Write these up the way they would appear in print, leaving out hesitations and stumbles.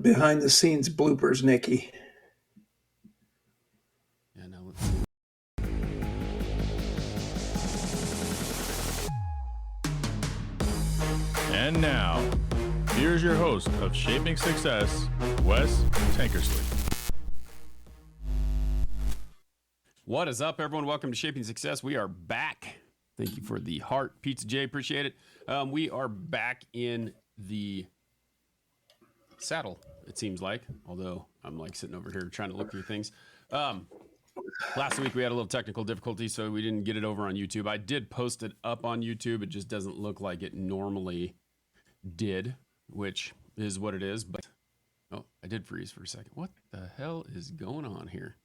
behind the scenes bloopers, Nikki. Yeah, no. And now, here's your host of Shaping Success, Wes Tankersley. What is up, everyone? Welcome to Shaping Success. We are back. Thank you for the heart, Pizza J. Appreciate it. We are back in the saddle, it seems like, although I'm like sitting over here trying to look through things. Last week we had a little technical difficulty, so we didn't get it over on YouTube. I did post it up on YouTube. It just doesn't look like it normally did, which is what it is. But oh, I did freeze for a second. What the hell is going on here?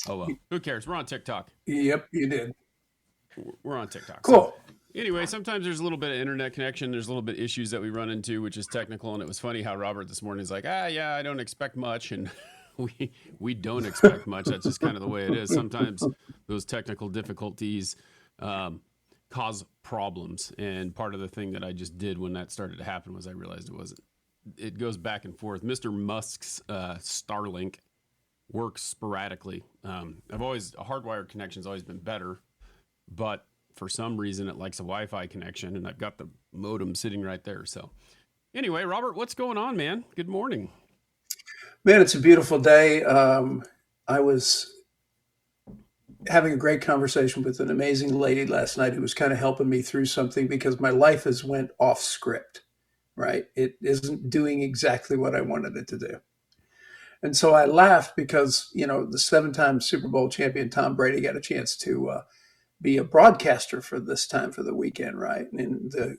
Oh, well, who cares? We're on TikTok. Yep, you did. We're on TikTok. Cool. So, anyway, sometimes there's a little bit of internet connection. There's a little bit of issues that we run into, which is technical. And it was funny how Robert this morning is like, yeah, I don't expect much. And we don't expect much. That's just kind of the way it is. Sometimes those technical difficulties cause problems. And part of the thing that I just did when that started to happen was I realized it goes back and forth. Mr. Musk's Starlink works sporadically. A hardwired connection's always been better, but for some reason it likes a Wi-Fi connection, and I've got the modem sitting right there. So anyway, Robert, what's going on, man? Good morning. Man, it's a beautiful day. I was having a great conversation with an amazing lady last night who was kind of helping me through something because my life has went off script, right? It isn't doing exactly what I wanted it to do. And so I laughed because, the 7-time Super Bowl champion Tom Brady got a chance to be a broadcaster for this time for the weekend, right? And I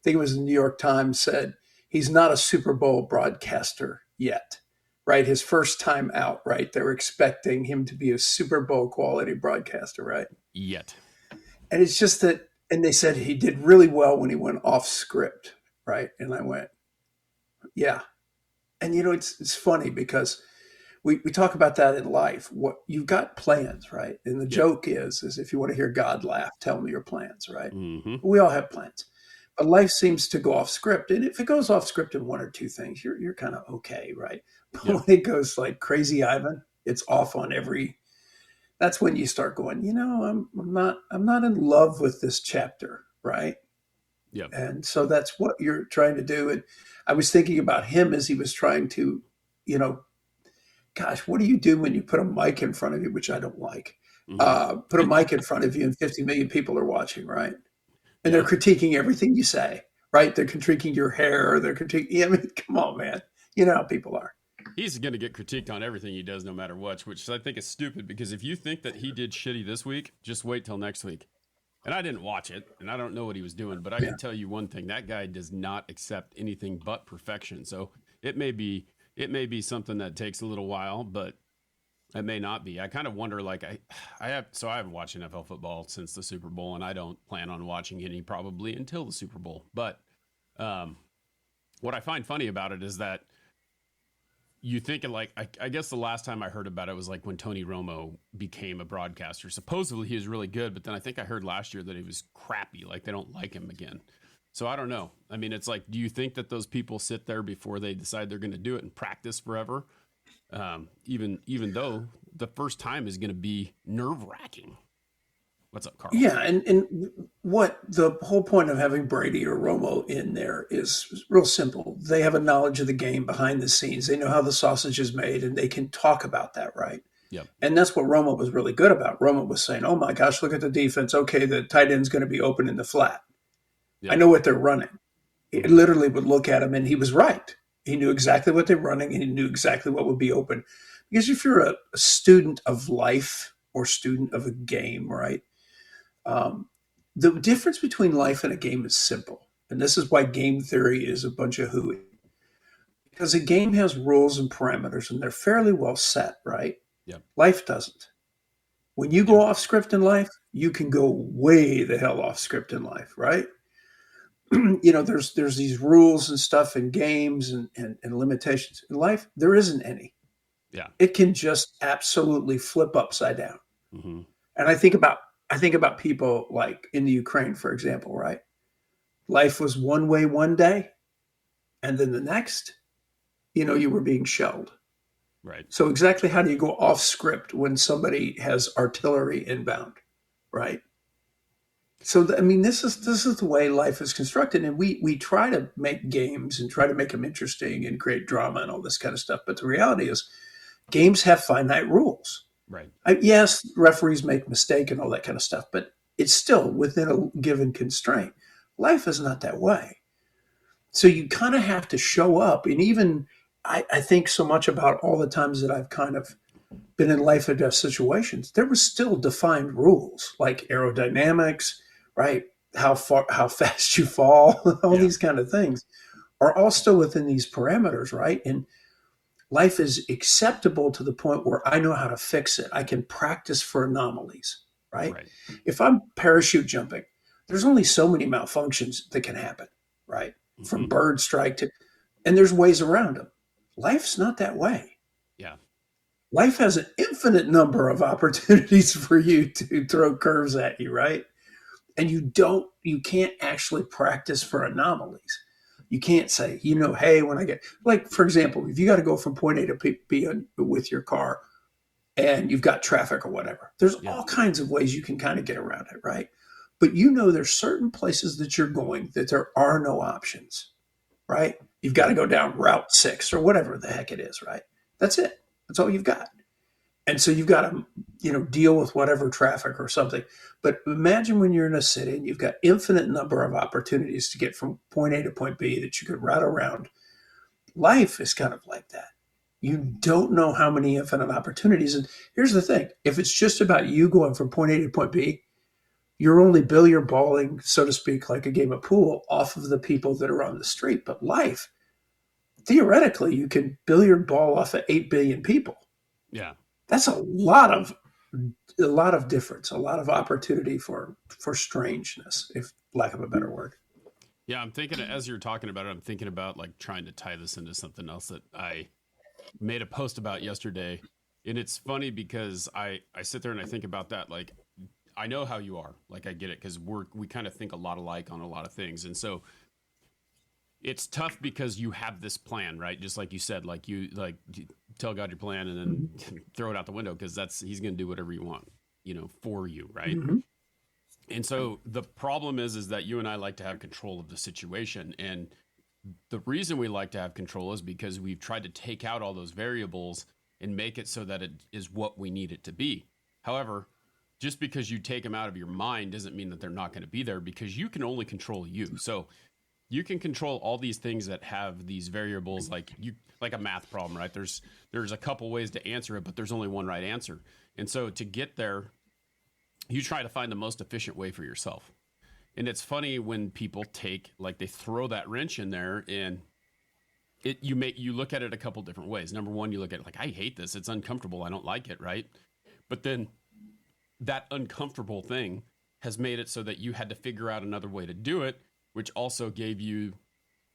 think it was the New York Times said he's not a Super Bowl broadcaster yet, right? His first time out, right? They're expecting him to be a Super Bowl quality broadcaster, right? Yet. And it's just that, and they said he did really well when he went off script, right? And I went, yeah. And it's funny because we talk about that in life. What you've got plans, right? And the joke is if you want to hear God laugh, tell me your plans, right? Mm-hmm. We all have plans, but life seems to go off script. And if it goes off script in one or two things, you're kind of okay, right? But when it goes like Crazy Ivan, it's off on every. That's when you start going, I'm not in love with this chapter, right? Yeah. And so that's what you're trying to do. And I was thinking about him as he was trying to, gosh, what do you do when you put a mic in front of you, which I don't like? Mm-hmm. Put a mic in front of you and 50 million people are watching, right? And they're critiquing everything you say, right? They're critiquing your hair. Or they're critiquing, I mean, come on, man. You know how people are. He's going to get critiqued on everything he does no matter what, which I think is stupid because if you think that he did shitty this week, just wait till next week. And I didn't watch it, and I don't know what he was doing, but I can tell you one thing: that guy does not accept anything but perfection. So it may be something that takes a little while, but it may not be. I kind of wonder, like I haven't watched NFL football since the Super Bowl, and I don't plan on watching any probably until the Super Bowl. But what I find funny about it is that you think I guess the last time I heard about it was like when Tony Romo became a broadcaster. Supposedly he was really good, but then I think I heard last year that he was crappy. Like they don't like him again. So I don't know. I mean, it's like, do you think that those people sit there before they decide they're going to do it and practice forever? Even though the first time is going to be nerve wracking. What's up, Carl? Yeah, and what the whole point of having Brady or Romo in there is real simple. They have a knowledge of the game behind the scenes. They know how the sausage is made, and they can talk about that, right? Yep. And that's what Romo was really good about. Romo was saying, oh my gosh, look at the defense. Okay, the tight end's going to be open in the flat. Yep. I know what they're running. It literally would look at him, and he was right. He knew exactly what they're running, and he knew exactly what would be open. Because if you're a student of life or student of a game, right? The difference between life and a game is simple. And this is why game theory is a bunch of hooey. Because a game has rules and parameters, and they're fairly well set, right? Yep. Life doesn't. When you go off script in life, you can go way the hell off script in life, right? There's these rules and stuff in games and limitations. In life, there isn't any. Yeah. It can just absolutely flip upside down. Mm-hmm. And I think about people like in the Ukraine, for example, right? Life was one way one day, and then the next, you were being shelled. Right. So exactly how do you go off script when somebody has artillery inbound, right? So I mean, this is the way life is constructed, and we try to make games and try to make them interesting and create drama and all this kind of stuff. But the reality is, games have finite rules. Right. Yes, referees make mistake and all that kind of stuff, but it's still within a given constraint. Life is not that way. So you kind of have to show up. And even I think so much about all the times that I've kind of been in life or death situations, there were still defined rules like aerodynamics, right? How fast you fall, all these kind of things are all still within these parameters, right? And life is acceptable to the point where I know how to fix it. I can practice for anomalies, right? Right. If I'm parachute jumping, there's only so many malfunctions that can happen, right? From bird strike to, and there's ways around them. Life's not that way. Yeah. Life has an infinite number of opportunities for you to throw curves at you, right? And you can't actually practice for anomalies. You can't say, hey, when I get, like, for example, if you got to go from point A to B with your car and you've got traffic or whatever, there's all kinds of ways you can kind of get around it, right? But there's certain places that you're going that there are no options, right? You've got to go down Route 6 or whatever the heck it is, right? That's it. That's all you've got. And so you've got to, deal with whatever traffic or something. But imagine when you're in a city and you've got infinite number of opportunities to get from point A to point B that you could route around. Life is kind of like that. You don't know how many infinite opportunities. And here's the thing. If it's just about you going from point A to point B, you're only billiard balling, so to speak, like a game of pool off of the people that are on the street. But life, theoretically, you can billiard ball off of 8 billion people. Yeah. That's a lot of difference, a lot of opportunity for strangeness, if lack of a better word. Yeah, I'm thinking as you're talking about it, I'm thinking about like trying to tie this into something else that I made a post about yesterday. And it's funny because I sit there and I think about that. Like, I know how you are. Like, I get it because we kind of think a lot alike on a lot of things. And so it's tough because you have this plan, right? Just like you said, like you tell God your plan and then throw it out the window because he's going to do whatever you want, for you, right? Mm-hmm. And so the problem is that you and I like to have control of the situation. And the reason we like to have control is because we've tried to take out all those variables and make it so that it is what we need it to be. However, just because you take them out of your mind doesn't mean that they're not going to be there because you can only control you. So you can control all these things that have these variables like a math problem, right? There's a couple ways to answer it, but there's only one right answer. And so to get there, you try to find the most efficient way for yourself. And it's funny when people they throw that wrench in there and you look at it a couple different ways. Number one, you look at it like, I hate this. It's uncomfortable. I don't like it, right? But then that uncomfortable thing has made it so that you had to figure out another way to do it, which also gave you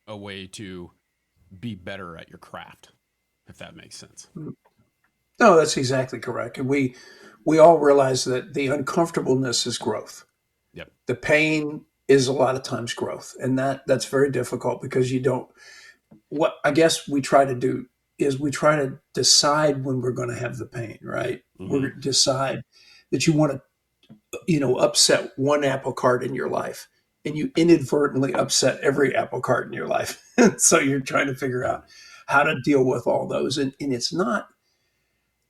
a way to be better at your craft, if that makes sense. No, that's exactly correct. And we all realize that the uncomfortableness is growth. Yep. The pain is a lot of times growth. And that's very difficult because what I guess we try to do is we try to decide when we're going to have the pain, right? Mm-hmm. We're going to decide that you want to, upset one apple cart in your life. And you inadvertently upset every apple cart in your life. So you're trying to figure out how to deal with all those. And it's not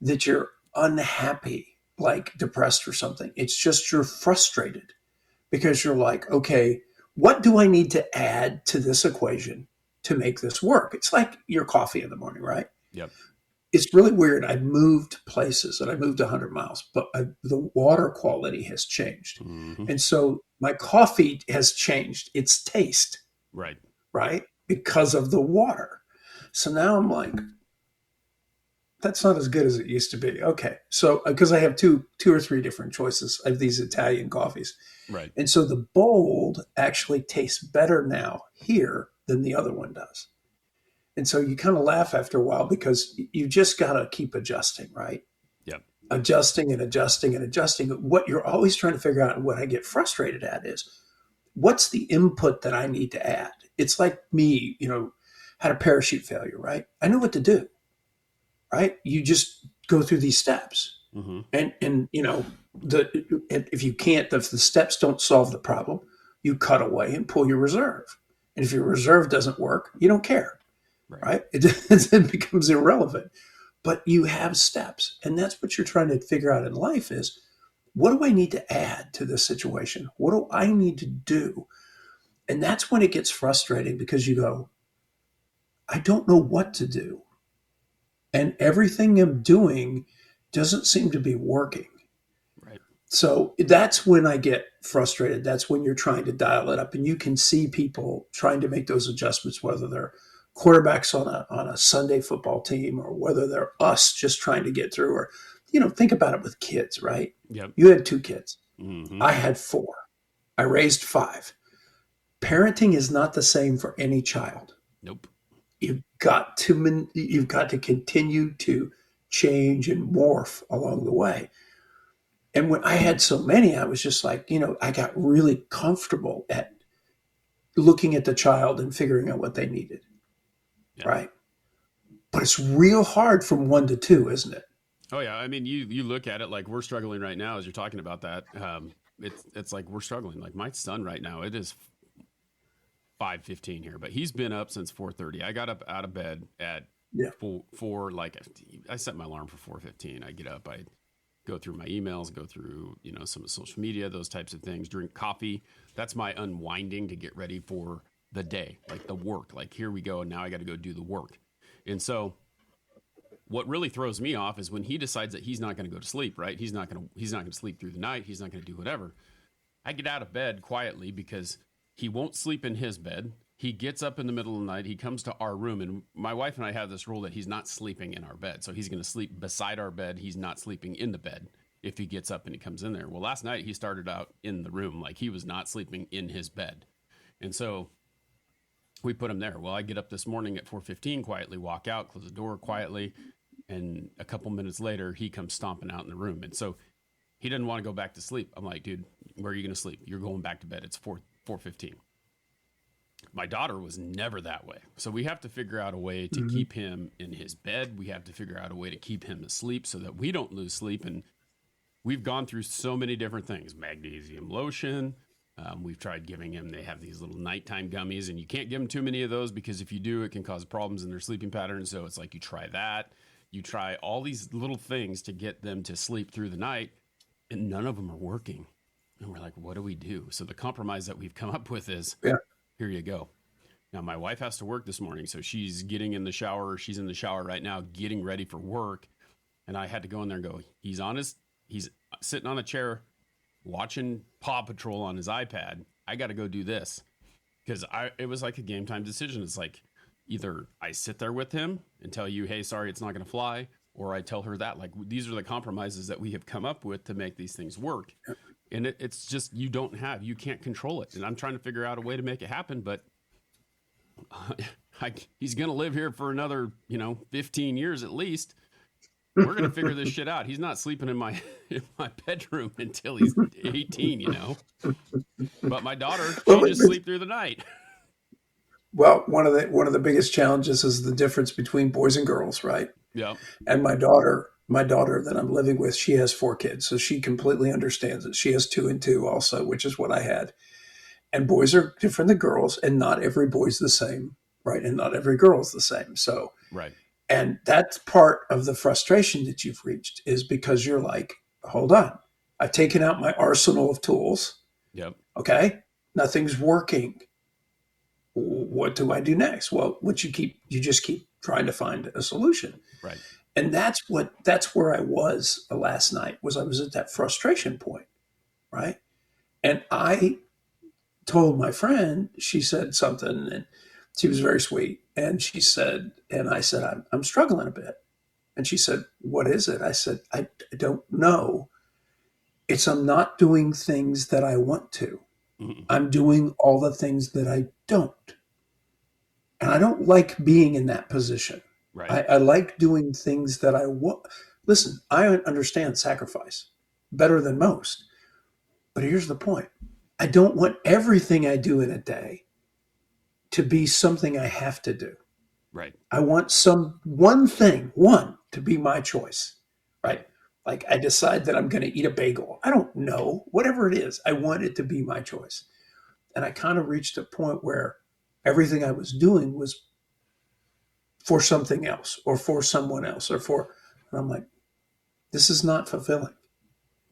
that you're unhappy, like depressed or something. It's just you're frustrated because you're like, okay, what do I need to add to this equation to make this work? It's like your coffee in the morning, right? Yep. It's really weird. I moved places and I moved 100 miles, but the water quality has changed. Mm-hmm. And so my coffee has changed its taste. Right. Because of the water. So now I'm like, that's not as good as it used to be. Okay. So, because I have two or three different choices of these Italian coffees. Right. And so the bold actually tastes better now here than the other one does. And so you kind of laugh after a while because you just got to keep adjusting, right? Yep. Adjusting and adjusting and adjusting. What you're always trying to figure out and what I get frustrated at is what's the input that I need to add? It's like me, had a parachute failure, right? I know what to do, right? You just go through these steps. Mm-hmm. And if you can't, if the steps don't solve the problem, you cut away and pull your reserve. And if your reserve doesn't work, you don't care, right? It becomes irrelevant. But you have steps, and that's what you're trying to figure out in life is, what do I need to add to this situation? What do I need to do? And that's when it gets frustrating because you go, I don't know what to do. And everything I'm doing doesn't seem to be working. Right. So that's when I get frustrated. That's when you're trying to dial it up, and you can see people trying to make those adjustments, whether they're quarterbacks on a Sunday football team or whether they're us just trying to get through. Or, think about it with kids, right? Yep. You had 2 kids. Mm-hmm. I had 4. I raised 5. Parenting is not the same for any child. Nope. You've got to continue to change and morph along the way. And when I had so many, I was just like, I got really comfortable at looking at the child and figuring out what they needed. Yeah. Right. But it's real hard from 1 to 2, isn't it? Oh yeah. I mean, you look at it like we're struggling right now as you're talking about that. It's like we're struggling. Like my son right now, it is 5:15 here, but he's been up since 4:30. I got up out of bed at 4. Like I set my alarm for 4:15. I get up, I go through my emails, go through, some of social media, those types of things, drink coffee. That's my unwinding to get ready for the day, like the work, like here we go. And now I got to go do the work. And so what really throws me off is when he decides that he's not going to go to sleep, right? He's not going to sleep through the night. He's not going to do whatever. I get out of bed quietly because he won't sleep in his bed. He gets up in the middle of the night. He comes to our room, and my wife and I have this rule that he's not sleeping in our bed. So he's going to sleep beside our bed. He's not sleeping in the bed if he gets up and he comes in there. Well, last night he started out in the room. Like he was not sleeping in his bed. And so we put him there. Well, I get up this morning at 4:15, quietly walk out, close the door quietly. And a couple minutes later, he comes stomping out in the room. And so he doesn't want to go back to sleep. I'm like, dude, where are you going to sleep? You're going back to bed. It's 4:15. My daughter was never that way. So we have to figure out a way to keep him in his bed. We have to figure out a way to keep him asleep so that we don't lose sleep. And we've gone through so many different things. Magnesium lotion. We've tried giving him, they have these little nighttime gummies, and you can't give them too many of those because if you do, it can cause problems in their sleeping patterns. So it's like you try that. You try all these little things to get them to sleep through the night, and none of them are working. And we're like, what do we do? So the compromise that we've come up with is, here you go. Now, my wife has to work this morning, so she's getting in the shower. She's in the shower right now, getting ready for work. And I had to go in there and go, he's sitting on a chair watching Paw Patrol on his iPad. I got to go do this. Because it was like a game time decision. It's like either I sit there with him and tell you, hey, sorry, it's not going to fly, or I tell her that. Like, these are the compromises that we have come up with to make these things work. And it's just, you can't control it. And I'm trying to figure out a way to make it happen, but he's going to live here for another, 15 years at least. We're going to figure this shit out. He's not sleeping in my bedroom until he's 18, But my daughter, she just sleep through the night. Well, one of the biggest challenges is the difference between boys and girls, right? Yeah. And my daughter that I'm living with, she has 4 kids, so she completely understands it. She has 2 and 2 also, which is what I had. And boys are different than girls, and not every boy's the same, right? And not every girl's the same. So, right. And that's part of the frustration that you've reached, is because you're like, hold on, I've taken out my arsenal of tools. Yep. Okay. Nothing's working. What do I do next? Well, you just keep trying to find a solution. Right. And that's where I was last night, I was at that frustration point. Right. And I told my friend, she said something, and she was very sweet. And she said, and I said, I'm struggling a bit. And she said, what is it? I said, I don't know. I'm not doing things that I want to. Mm-mm. I'm doing all the things that I don't. And I don't like being in that position. Right. I like doing things that I want. Listen, I understand sacrifice better than most. But here's the point. I don't want everything I do in a day to be something I have to do. Right. I want one to be my choice, right? Like I decide that I'm going to eat a bagel. I don't know, whatever it is, I want it to be my choice. And I kind of reached a point where everything I was doing was for something else or for someone else and I'm like, this is not fulfilling.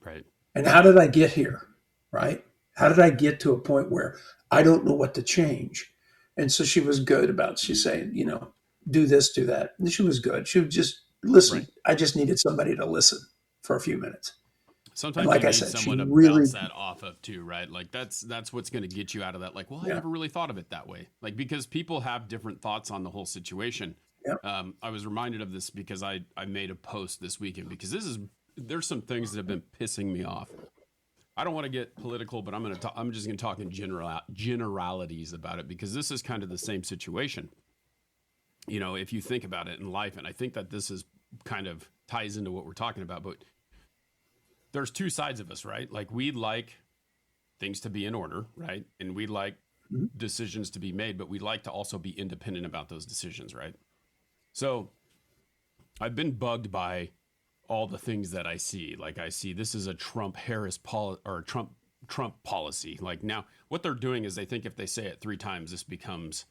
Right. And how did I get here? Right? How did I get to a point where I don't know what to change? And so she was good about, she's saying, do this, do that. And she was good. She would just listen. Right. I just needed somebody to listen for a few minutes. And Sometimes you like I need said, she someone to really, bounce that off of too, right? Like that's what's going to get you out of that. Like, well, I yeah, never really thought of it that way. Like because people have different thoughts on the whole situation. yeah, I was reminded of this because I made a post this weekend because there's some things that have been pissing me off. I don't want to get political, but I'm just going to talk in generalities about it because this is kind of the same situation. If you think about it in life, and I think that this is kind of ties into what we're talking about, but there's two sides of us, right? Like we like things to be in order, right? And we like mhm, decisions to be made, but we like to also be independent about those decisions, right? So I've been bugged by all the things that I see. Like I see this is a Trump Harris or Trump policy. Like now what they're doing is they think if they say it 3 times, this becomes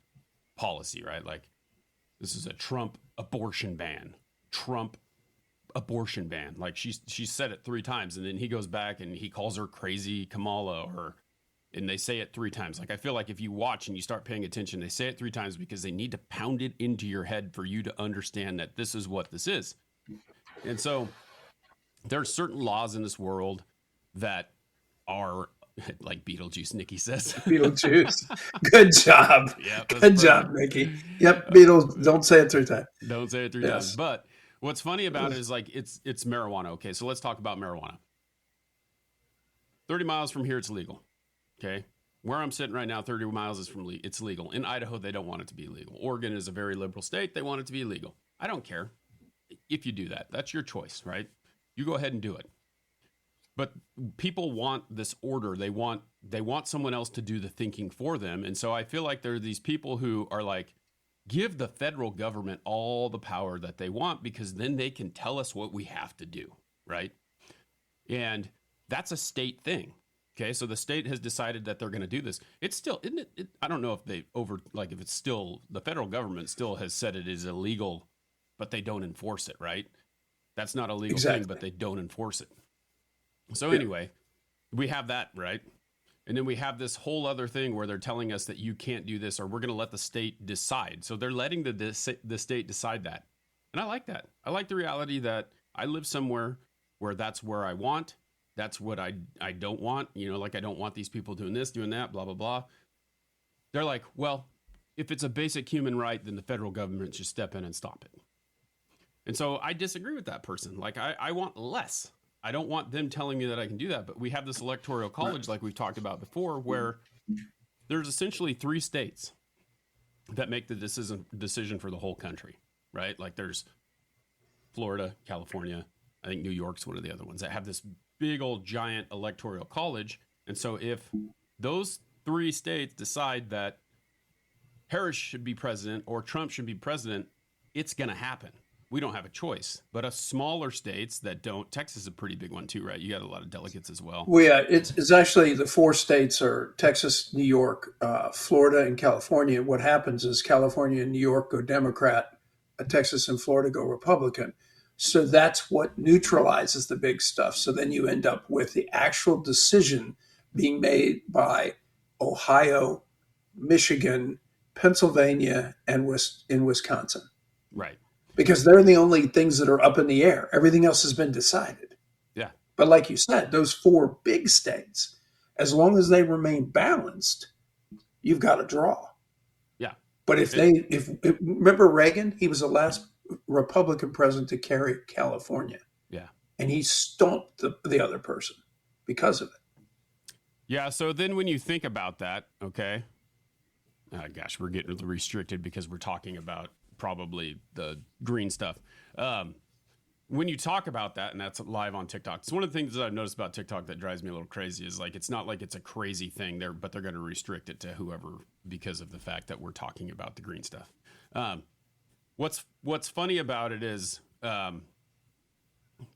policy, right? Like this is a Trump abortion ban. Trump abortion ban. Like she said it 3 times, and then he goes back and he calls her crazy Kamala, and they say it 3 times. Like I feel like if you watch and you start paying attention, they say it 3 times because they need to pound it into your head for you to understand that this is what this is. And so there are certain laws in this world that are like Beetlejuice, Nikki says. Beetlejuice. Good job. Yeah, that's Good perfect. job, Nikki. Yep, Beatles. Don't say it 3 times. Don't say it 3 times. Yes. But what's funny about it is like it's marijuana. Okay, so let's talk about marijuana. 30 miles from here, it's legal. Okay, where I'm sitting right now, 30 miles is from it's legal. In Idaho, they don't want it to be legal. Oregon is a very liberal state; they want it to be legal. I don't care if you do that. That's your choice, right? You go ahead and do it. But people want this order. They want someone else to do the thinking for them. And so I feel like there are these people who are like, give the federal government all the power that they want because then they can tell us what we have to do, right? And that's a state thing. Okay, so the state has decided that they're going to do this. It's still, isn't it? I don't know if if it's still, the federal government still has said it is illegal, but they don't enforce it, right? That's not a legal thing, Exactly. but they don't enforce it. So Yeah. anyway, we have that, right? And then we have this whole other thing where they're telling us that you can't do this or we're going to let the state decide. So they're letting the state decide that. And I like that. I like the reality that I live somewhere where that's where I want. That's what I don't want. Like I don't want these people doing this, doing that, blah, blah, blah. They're like, well, if it's a basic human right, then the federal government should step in and stop it. And so I disagree with that person. Like I want less. I don't want them telling me that I can do that. But we have this electoral college, like we've talked about before, where there's essentially 3 states that make the decision for the whole country, right? Like there's Florida, California, I think New York's one of the other ones that have this big old giant electoral college. And so if those 3 states decide that Harris should be president or Trump should be president, it's going to happen. We don't have a choice. But smaller states that don't, Texas is a pretty big one too, right? You got a lot of delegates as well. Well, yeah, it's actually the 4 states are Texas, New York, Florida, and California. What happens is California and New York go Democrat, Texas and Florida go Republican. So that's what neutralizes the big stuff. So then you end up with the actual decision being made by Ohio, Michigan, Pennsylvania, and in Wisconsin, Right. because they're the only things that are up in the air. Everything else has been decided. Yeah. But like you said, those 4 big states, as long as they remain balanced, you've got a draw. Yeah. But if remember Reagan, he was the last Republican president to carry California, Yeah. and he stomped the other person because of it. Yeah. So then when you think about that, okay, gosh, we're getting restricted because we're talking about probably the green stuff. When you talk about that, and that's live on TikTok, it's one of the things that I've noticed about TikTok that drives me a little crazy is like, it's not like it's a crazy thing there, but they're going to restrict it to whoever because of the fact that we're talking about the green stuff. What's funny about it is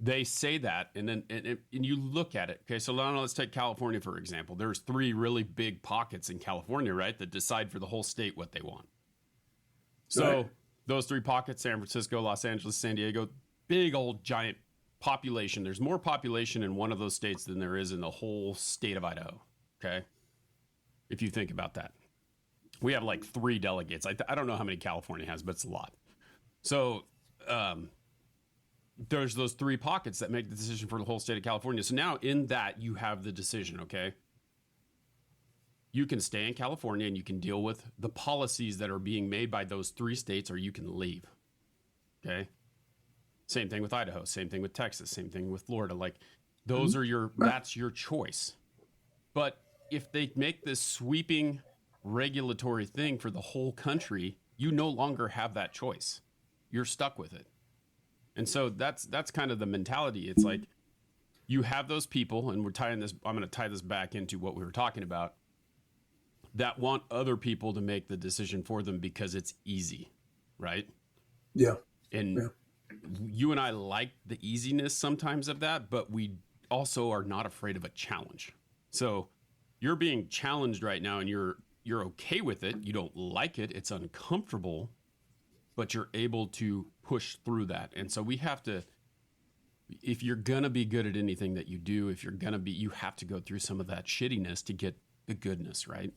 they say that, and then and you look at it. Okay, so now let's take California for example. There's 3 really big pockets in California, right, that decide for the whole state what they want. So Right. those 3 pockets: San Francisco, Los Angeles, San Diego, big old giant population. There's more population in one of those states than there is in the whole state of Idaho. Okay, if you think about that, we have like 3 delegates. I don't know how many California has, but it's a lot. So there's those 3 pockets that make the decision for the whole state of California. So now in that you have the decision, okay? You can stay in California and you can deal with the policies that are being made by those 3 states, or you can leave. Okay? Same thing with Idaho, same thing with Texas, same thing with Florida. Like those are that's your choice. But if they make this sweeping regulatory thing for the whole country, you no longer have that choice. You're stuck with it. And so that's kind of the mentality. It's like you have those people, and I'm going to tie this back into what we were talking about, that want other people to make the decision for them because it's easy, right? Yeah. And you and I like the easiness sometimes of that, but we also are not afraid of a challenge. So you're being challenged right now, and you're okay with it. You don't like it. It's uncomfortable, but you're able to push through that. And so we have to, if you're going to be good at anything that you do, you have to go through some of that shittiness to get the goodness, right?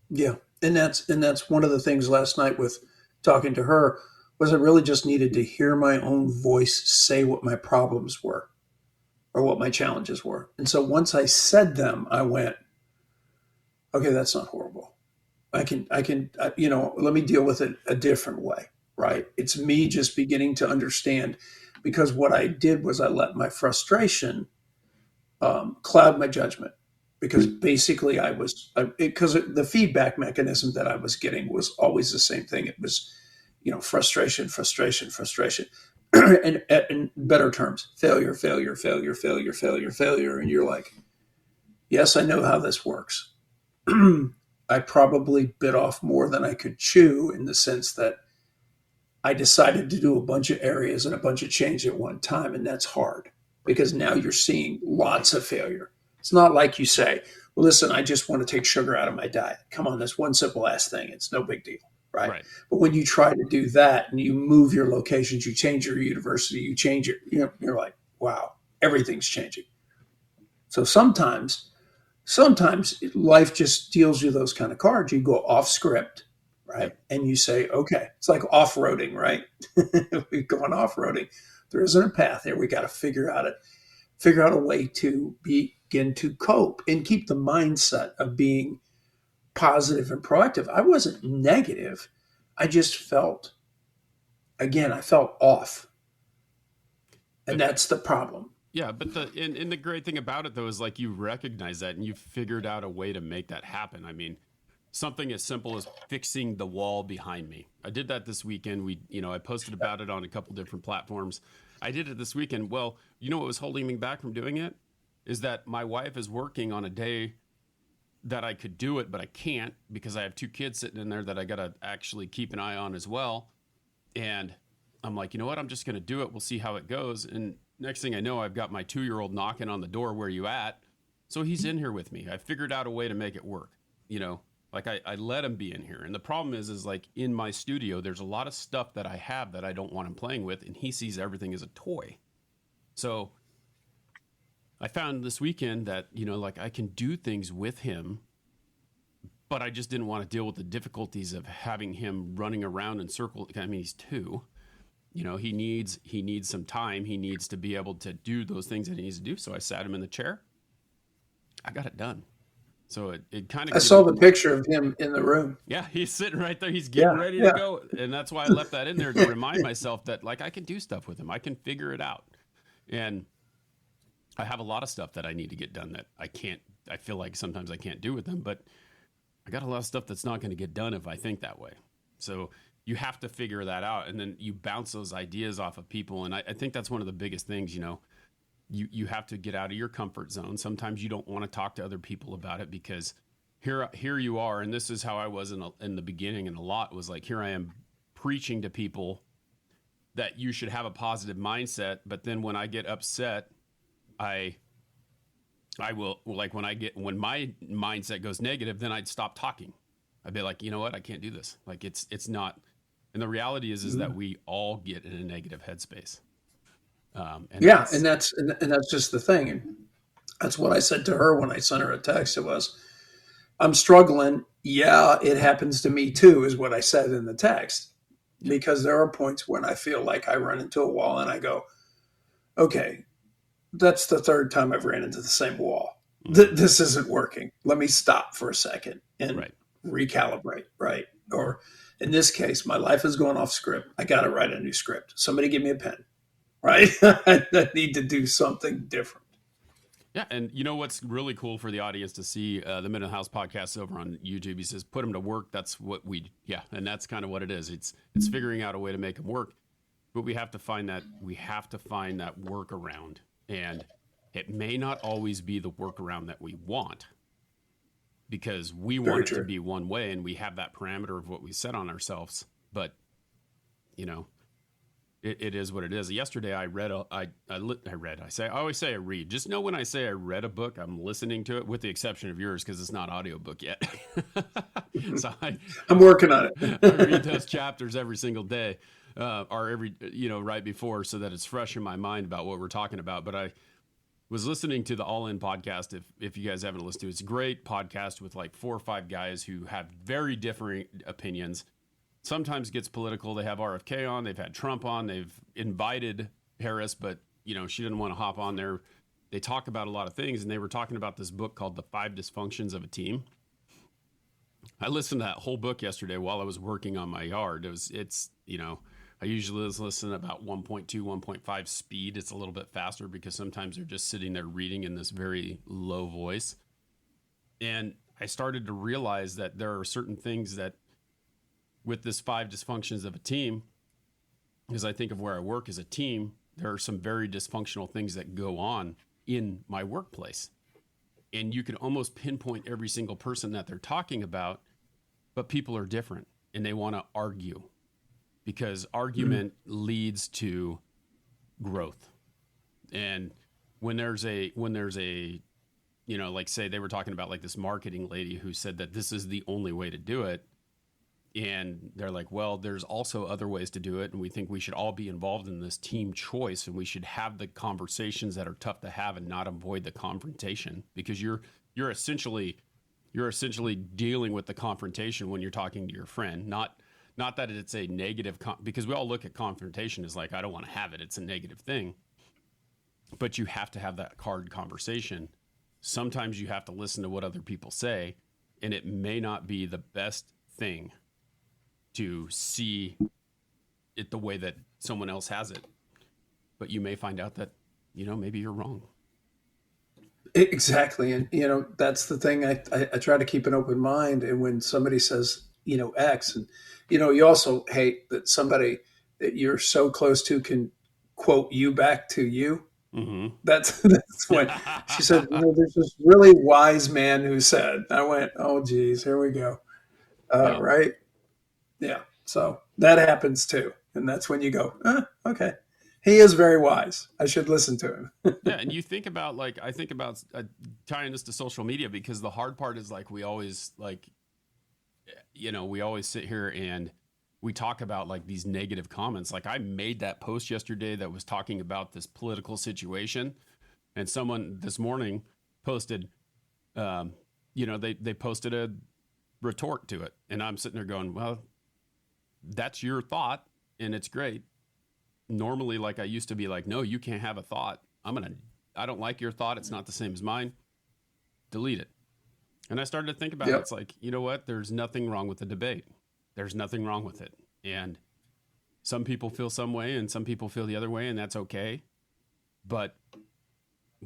Yeah. And that's one of the things last night with talking to her was I really just needed to hear my own voice say what my problems were or what my challenges were. And so once I said them, I went, okay, that's not horrible. I can, let me deal with it a different way, right? It's me just beginning to understand, because what I did was I let my frustration cloud my judgment, because basically because the feedback mechanism that I was getting was always the same thing. It was, frustration, frustration, frustration. And in better terms, failure, failure, failure, failure, failure, failure. And you're like, yes, I know how this works. I probably bit off more than I could chew, in the sense that I decided to do a bunch of areas and a bunch of change at one time. And that's hard, because now you're seeing lots of failure. It's not like you say, well, listen, I just want to take sugar out of my diet. Come on, that's one simple ass thing. It's no big deal, right? But when you try to do that and you move your locations, you change your university, you change it, you're like, wow, everything's changing. So sometimes life just deals you those kind of cards. You go off script, right? And you say, okay, it's like off-roading, right? We're going off-roading. There isn't a path here. We got to figure out a way to begin to cope and keep the mindset of being positive and proactive. I wasn't negative. I just felt off. And that's the problem. Yeah, but the great thing about it, though, is like you recognize that and you figured out a way to make that happen. I mean, something as simple as fixing the wall behind me. I did that this weekend. I posted about it on a couple different platforms. I did it this weekend. Well, you know what was holding me back from doing it? Is that my wife is working on a day that I could do it, but I can't, because I have 2 kids sitting in there that I got to actually keep an eye on as well. And I'm like, you know what? I'm just going to do it. We'll see how it goes. And next thing I know, I've got my 2-year-old knocking on the door. Where you at? So he's in here with me. I figured out a way to make it work. Like I let him be in here. And the problem is like in my studio, there's a lot of stuff that I have that I don't want him playing with. And he sees everything as a toy. So I found this weekend that, like I can do things with him, but I just didn't want to deal with the difficulties of having him running around in circles. I mean, he's 2. He needs some time. He needs to be able to do those things that he needs to do. So I sat him in the chair. I got it done. So it kind of. I saw the picture of him in the room. Yeah, he's sitting right there. He's getting ready to go, and that's why I left that in there to remind myself that like I can do stuff with him. I can figure it out, and I have a lot of stuff that I need to get done that I can't. I feel like sometimes I can't do with him, but I got a lot of stuff that's not going to get done if I think that way. So you have to figure that out, and then you bounce those ideas off of people, and I think that's one of the biggest things. You have to get out of your comfort zone. Sometimes you don't want to talk to other people about it, because here you are, and this is how I was in the beginning, and a lot was like, here I am preaching to people that you should have a positive mindset. But then when I get upset, I will, like, when my mindset goes negative, then I'd stop talking. I'd be like, you know what? I can't do this. Like, it's not. And the reality is that we all get in a negative headspace. And that's just the thing. And that's what I said to her when I sent her a text. It was, I'm struggling. Yeah, it happens to me too, is what I said in the text. Because there are points when I feel like I run into a wall and I go, okay, that's the third time I've ran into the same wall. This isn't working. Let me stop for a second and recalibrate, right? Or in this case, my life is going off script. I got to write a new script. Somebody give me a pen, right? I need to do something different. Yeah, and you know what's really cool for the audience to see, the Mental House podcast over on YouTube. He says, put them to work. That's what and that's kind of what it is. It's figuring out a way to make them work, but we have to find that workaround, and it may not always be the workaround that we want, because we want it to be one way, and we have that parameter of what we set on ourselves. But it is what it is. Yesterday, I read. I always say I read. Just know when I say I read a book, I'm listening to it, with the exception of yours, because it's not audiobook yet. So I'm working on it. I read those chapters every single day, or every right before, so that it's fresh in my mind about what we're talking about. But I was listening to the All In podcast. If you guys haven't listened to it, it's a great podcast with like 4 or 5 guys who have very differing opinions. Sometimes gets political. They have RFK on. They've had Trump on. They've invited Harris, but she didn't want to hop on there. They talk about a lot of things, and they were talking about this book called The 5 Dysfunctions of a Team. I listened to that whole book yesterday while I was working on my yard. I usually listen about 1.2, 1.5 speed. It's a little bit faster because sometimes they're just sitting there reading in this very low voice. And I started to realize that there are certain things that, with this 5 dysfunctions of a team, because I think of where I work as a team, there are some very dysfunctional things that go on in my workplace. And you can almost pinpoint every single person that they're talking about, but people are different and they want to argue, because argument leads to growth. And when there's a, like, say they were talking about like this marketing lady who said that this is the only way to do it. And they're like, well, there's also other ways to do it. And we think we should all be involved in this team choice. And we should have the conversations that are tough to have and not avoid the confrontation, because you're essentially dealing with the confrontation when you're talking to your friend, not that it's a negative, because we all look at confrontation as like, I don't want to have it. It's a negative thing, but you have to have that hard conversation. Sometimes you have to listen to what other people say, and it may not be the best thing to see it the way that someone else has it, but you may find out that, maybe you're wrong. Exactly. And, that's the thing. I try to keep an open mind. And when somebody says, X, and, you also hate that somebody that you're so close to can quote you back to you. Mm-hmm. That's when she said, there's this really wise man who said, I went, oh geez, here we go. Right. Yeah. So that happens too. And that's when you go, okay, he is very wise. I should listen to him. Yeah. And you think about, like, I think about tying this to social media, because the hard part is, like, we always sit here and we talk about like these negative comments. Like, I made that post yesterday that was talking about this political situation, and someone this morning posted, they posted a retort to it. And I'm sitting there going, well, that's your thought and it's great. Normally, like, I used to be like, no, you can't have a thought. I don't like your thought. It's not the same as mine. Delete it. And I started to think about it. It's like, you know what? There's nothing wrong with the debate. There's nothing wrong with it. And some people feel some way and some people feel the other way, and that's okay. But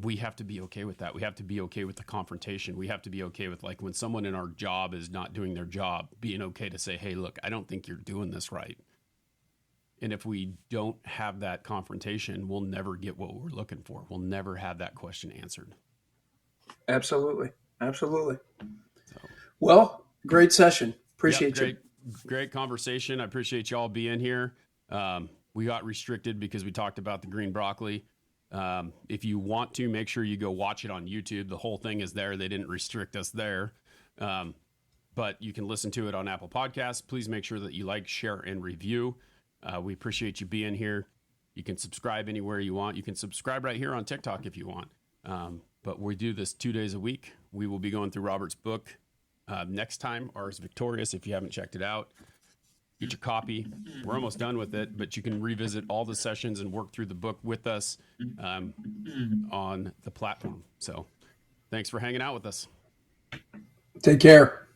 we have to be okay with that. We have to be okay with the confrontation. We have to be okay with, like, when someone in our job is not doing their job, being okay to say, hey, look, I don't think you're doing this right. And if we don't have that confrontation, we'll never get what we're looking for. We'll never have that question answered. Absolutely. Absolutely. So, well, great session. Appreciate you. great conversation. I appreciate y'all being here. We got restricted because we talked about the green broccoli. If you want to, make sure you go watch it on YouTube. The whole thing is there. They didn't restrict us there. But you can listen to it on Apple Podcasts. Please make sure that you like, share, and review. We appreciate you being here. You can subscribe anywhere you want. You can subscribe right here on TikTok if you want. But we do this 2 days a week. We will be going through Robert's book next time, Ars Victorious, if you haven't checked it out. Get your copy. We're almost done with it, but you can revisit all the sessions and work through the book with us on the platform. So thanks for hanging out with us. Take care.